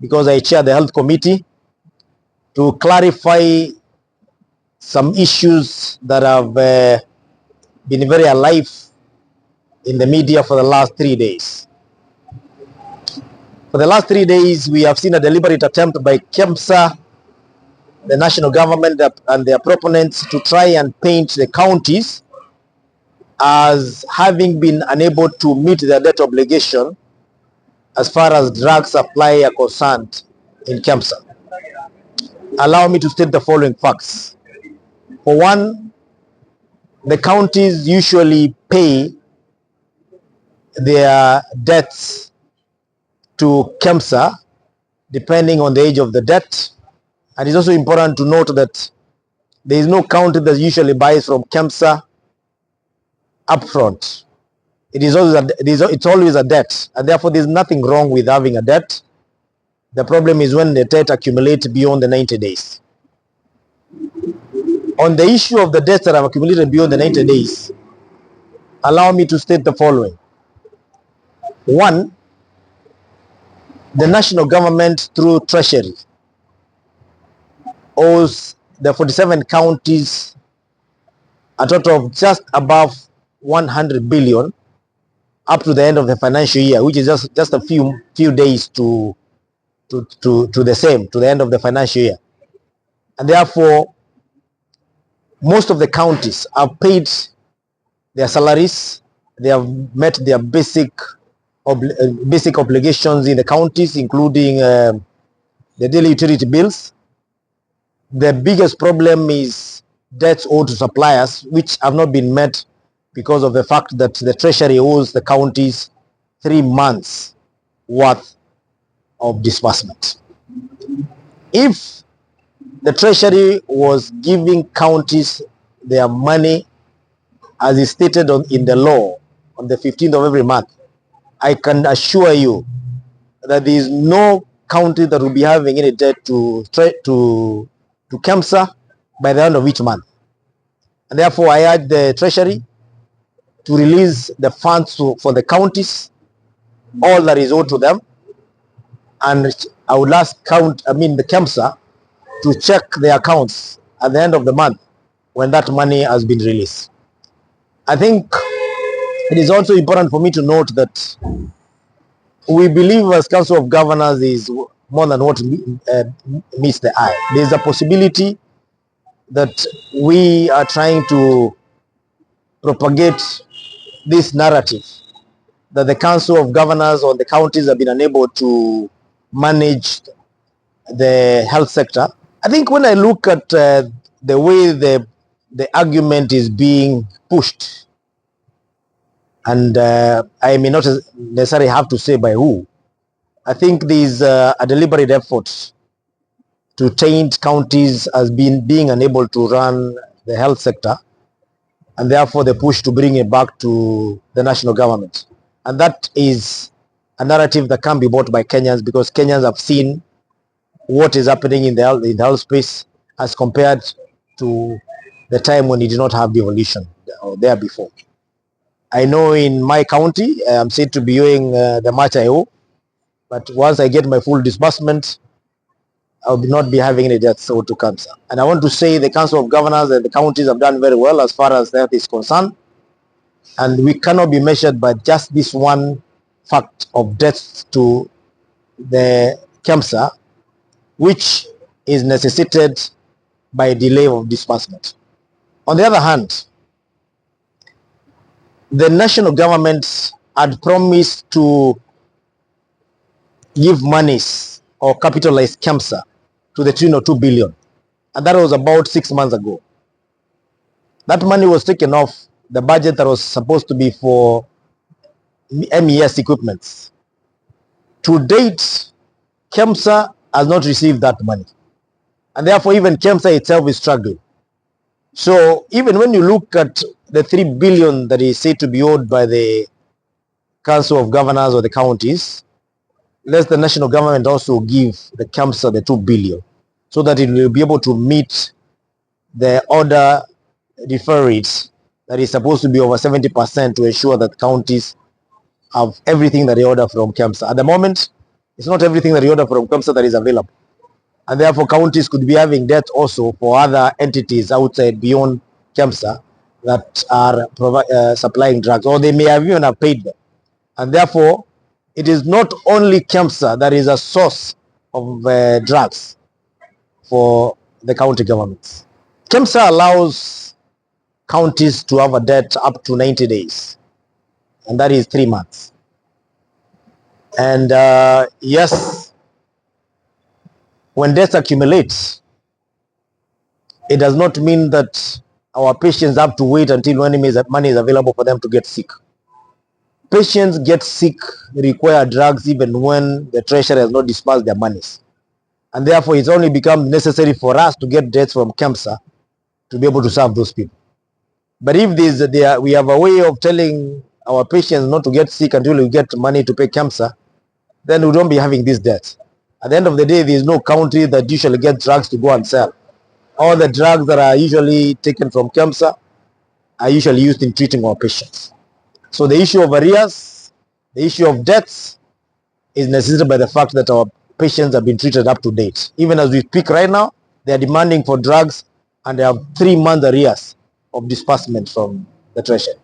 because I chair the health committee, to clarify some issues that have been very alive in the media for the last 3 days. For the last 3 days, we have seen a deliberate attempt by KEMSA, the national government and their proponents, to try and paint the counties as having been unable to meet their debt obligation as far as drug supply are concerned in KEMSA. Allow me to state the following facts. For one, the counties usually pay their debts to KEMSA depending on the age of the debt. And it's also important to note that there is no county that usually buys from KEMSA upfront. It's always a debt, and therefore there's nothing wrong with having a debt. The problem is when the debt accumulates beyond the 90 days. On the issue of the debts that have accumulated beyond the 90 days, allow me to state the following. One, the national government through Treasury owes the 47 counties a total of just above 100 billion up to the end of the financial year, which is just a few days to the end of the financial year. And therefore, most of the counties have paid their salaries. They have met their basic obligations in the counties, including the daily utility bills. The biggest problem is debts owed to suppliers, which have not been met because of the fact that the Treasury owes the counties 3 months worth of disbursement. If the Treasury was giving counties their money as is stated in the law on the 15th of every month, I can assure you that there is no county that will be having any debt to KEMSA by the end of each month. And therefore, I urge the Treasury to release the funds for the counties, all that is owed to them. And I would ask the KEMSA to check their accounts at the end of the month when that money has been released. I think it is also important for me to note that we believe as Council of Governors is more than what meets the eye. There is a possibility that we are trying to propagate this narrative that the Council of Governors or the counties have been unable to manage the health sector. I think when I look at the way the argument is being pushed, and I may not necessarily have to say by who, I think there is a deliberate effort to taint counties as being unable to run the health sector, and therefore the push to bring it back to the national government. And that is a narrative that can't be bought by Kenyans, because Kenyans have seen what is happening in the health space as compared to the time when you did not have devolution or there before. I know in my county, I'm said to be owing the much I owe, but once I get my full disbursement, I will not be having any debts owed to KEMSA. And I want to say the Council of Governors and the counties have done very well as far as that is concerned. And we cannot be measured by just this one fact of debts to the KEMSA, which is necessitated by delay of disbursement. On the other hand, the national government had promised to give monies or capitalize KEMSA to the tune of 2 billion. And that was about 6 months ago. That money was taken off the budget that was supposed to be for MES equipments. To date, KEMSA has not received that money. And therefore, even KEMSA itself is struggling. So even when you look at the 3 billion that is said to be owed by the Council of Governors or the counties, let the national government also give the KEMSA the 2 billion so that it will be able to meet the order defer rates that is supposed to be over 70% to ensure that counties have everything that they order from KEMSA. At the moment, It's not everything that you order from KEMSA that is available. And therefore, counties could be having debt also for other entities outside beyond KEMSA that are supplying drugs, or they may have even have paid them. And therefore, it is not only KEMSA that is a source of drugs for the county governments. KEMSA allows counties to have a debt up to 90 days, and that is 3 months. And yes, when debts accumulate, it does not mean that our patients have to wait until when money is available for them to get sick. Patients get sick, require drugs even when the treasury has not disbursed their monies. And therefore, it's only become necessary for us to get debts from KEMSA to be able to serve those people. But if we have a way of telling our patients not to get sick until we get money to pay KEMSA, then we don't be having this debt. At the end of the day, there is no country that usually gets drugs to go and sell. All the drugs that are usually taken from KEMSA are usually used in treating our patients. So the issue of arrears, the issue of debts is necessitated by the fact that our patients have been treated up to date. Even as we speak right now, they are demanding for drugs and they have 3 months arrears of disbursement from the treasury.